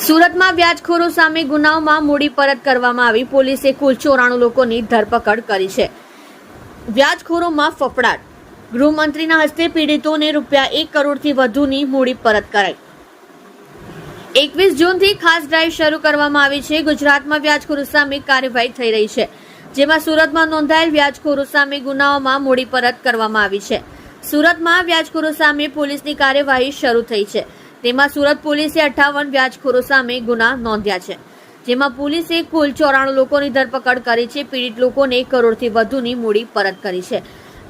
સુરતમાં વ્યાજખોરો સામે ગુનાઓમાં મૂડી પરત કરવામાં આવી. પોલીસે કુલ 94 લોકોની ધરપકડ કરી છે. વ્યાજખોરોમાં ફફડાટ. ગૃહમંત્રીના હસ્તે પીડિતોને ₹1 કરોડથી વધુની મૂડી પરત કરાઈ. 21 જૂનથી ખાસ ડ્રાઈવ શરૂ કરવામાં આવી છે. ગુજરાતમાં વ્યાજખોરો સામે કાર્યવાહી થઈ રહી છે, જેમાં સુરતમાં નોંધાયેલ વ્યાજખોરો સામે ગુનાઓમાં મૂડી પરત કરવામાં આવી છે. સુરતમાં વ્યાજખોરો સામે પોલીસની કાર્યવાહી શરૂ થઈ છે. તેમાં સુરત પોલીસે 58 વ્યાજખોરો સામે ગુના નોંધ્યા છે, જેમાં પોલીસે કુલ 94 લોકોની ધરપકડ કરી છે. પીડિત લોકોને 1 કરોડથી વધુની મૂડી પરત કરી છે.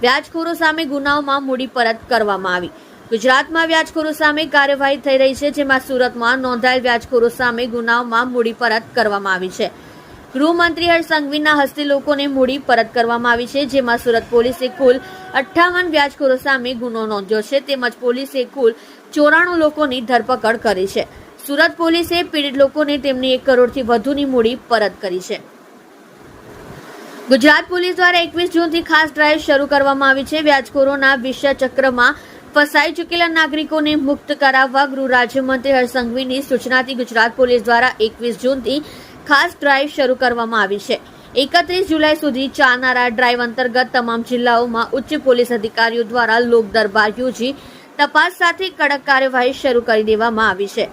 વ્યાજખોરો સામે ગુનાઓમાં મૂડી પરત કરવામાં આવી. ગુજરાતમાં વ્યાજખોરો સામે કાર્યવાહી થઈ રહી છે, જેમાં સુરતમાં નોંધાયેલ વ્યાજખોરો સામે ગુનાઓમાં મૂડી પરત કરવામાં આવી છે. ગૃહમંત્રી હર્ષ સંઘવીના હસ્તે લોકોને મૂડી પરત કરવામાં આવી છે, જેમાં સુરત પોલીસે કુલ 58 વ્યાજખોરો સામે ગુનો નોંધ્યો છે, તેમજ પોલીસે કુલ 94 લોકોની ધરપકડ કરી છે. સુરત પોલીસે પીડિત લોકોને તેમની 1 કરોડથી વધુની મૂડી પરત કરી છે. ગુજરાત પોલીસ દ્વારા 21 જૂનથી ખાસ ડ્રાઈવ શરૂ કરવામાં આવી છે. વ્યાજખોરોના વિષય ચક્રમાં ફસાઈ ચૂકેલા નાગરિકોને મુક્ત કરાવવા ગૃહ રાજ્યમંત્રી હર્ષ સંઘવીની સૂચનાથી ગુજરાત પોલીસ દ્વારા 21 જૂનથી ખાસ ડ્રાઈવ શરૂ કરવામાં આવી છે. 31 જુલાઈ સુધી ચાલનારા ડ્રાઈવ અંતર્ગત તમામ જિલ્લાઓમાં ઉચ્ચ પોલીસ અધિકારીઓ દ્વારા લોક દરબાર યોજી તપાસ સાથે કડક કાર્યવાહી શરૂ કરી દેવામાં આવી છે.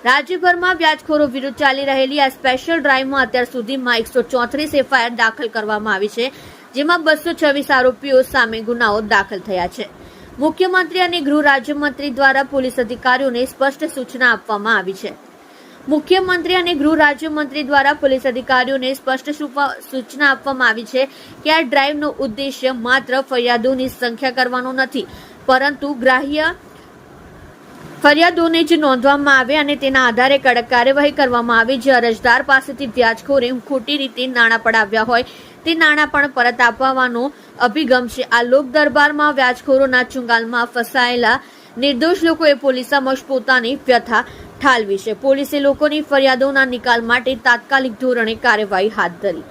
રાજ્યભરમાં વ્યાજખોરો વિરુદ્ધ ચાલી રહેલી આ સ્પેશિયલ ડ્રાઈવમાં અત્યાર સુધીમાં 134 FIR દાખલ કરવામાં આવી છે, જેમાં 226 આરોપીઓ સામે ગુનાઓ દાખલ થયા છે. મુખ્યમંત્રી અને ગૃહ રાજ્યમંત્રી દ્વારા પોલીસ અધિકારીઓને સ્પષ્ટ સૂચના આપવામાં આવી છે. મુખ્યમંત્રી અને ગૃહ રાજ્યમંત્રી દ્વારા પોલીસ અધિકારીઓને સ્પષ્ટ સૂચના આપવામાં આવી છે કે આ ડ્રાઈવનો ઉદ્દેશ્ય માત્ર ફરિયાદોની સંખ્યા કરવાનો નથી, પરંતુ ગ્રાહ્ય ફરિયાદોને જ નોંધવામાં આવે અને તેના આધારે કડક કાર્યવાહી કરવામાં આવે. જે અરજદાર પાસેથી વ્યાજખોરે ખોટી રીતે નાણાં પડાવ્યા હોય તે નાણાં પણ પરત આપવાનો અભિગમ છે. આ લોક દરબારમાં વ્યાજખોરોના ચુંગાલમાં ફસાયેલા નિર્દોષ લોકોએ પોલીસ સમક્ષ પોતાની વ્યથા ઠાલવી છે. પોલીસે લોકોની ફરિયાદોના નિકાલ માટે તાત્કાલિક ધોરણે કાર્યવાહી હાથ ધરી.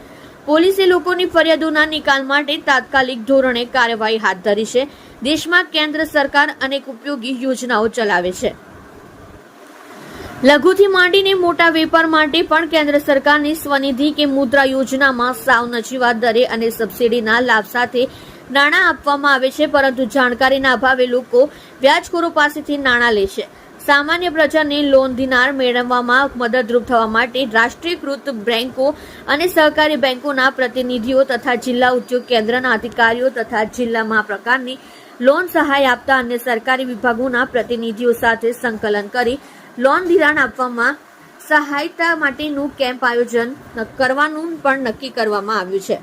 પોલીસે લોકોની ફરિયાદોના નિકાલ માટે તાત્કાલિક ધોરણે કાર્યવાહી હાથ ધરી છે. દેશમાં કેન્દ્ર સરકાર અનેક ઉપયોગી યોજનાઓ ચલાવે છે. લઘુથી માંડીને મોટા વેપાર માટે પણ કેન્દ્ર સરકારની સ્વનિધિ કે મુદ્રા યોજનામાં સાવ નજીવા દરે અને સબસિડીના લાભ સાથે નાણાં આપવામાં આવે છે, પરંતુ જાણકારીના અભાવે લોકો વ્યાજખોરો પાસેથી નાણાં લે છે. સામાન્ય પ્રજાને લોન ધિરાણ મેળવવામાં મદદરૂપ થવા માટે રાષ્ટ્રીયકૃત બેંકો અને સહકારી બેંકોના પ્રતિનિધિઓ તથા જિલ્લા ઉદ્યોગ કેન્દ્રના અધિકારીઓ તથા જિલ્લામાં આ પ્રકારની લોન સહાય આપતા અન્ય સરકારી વિભાગોના પ્રતિનિધિઓ સાથે સંકલન કરી લોન ધિરાણ આપવામાં સહાયતા માટેનું કેમ્પ આયોજન કરવાનું પણ નક્કી કરવામાં આવ્યું છે.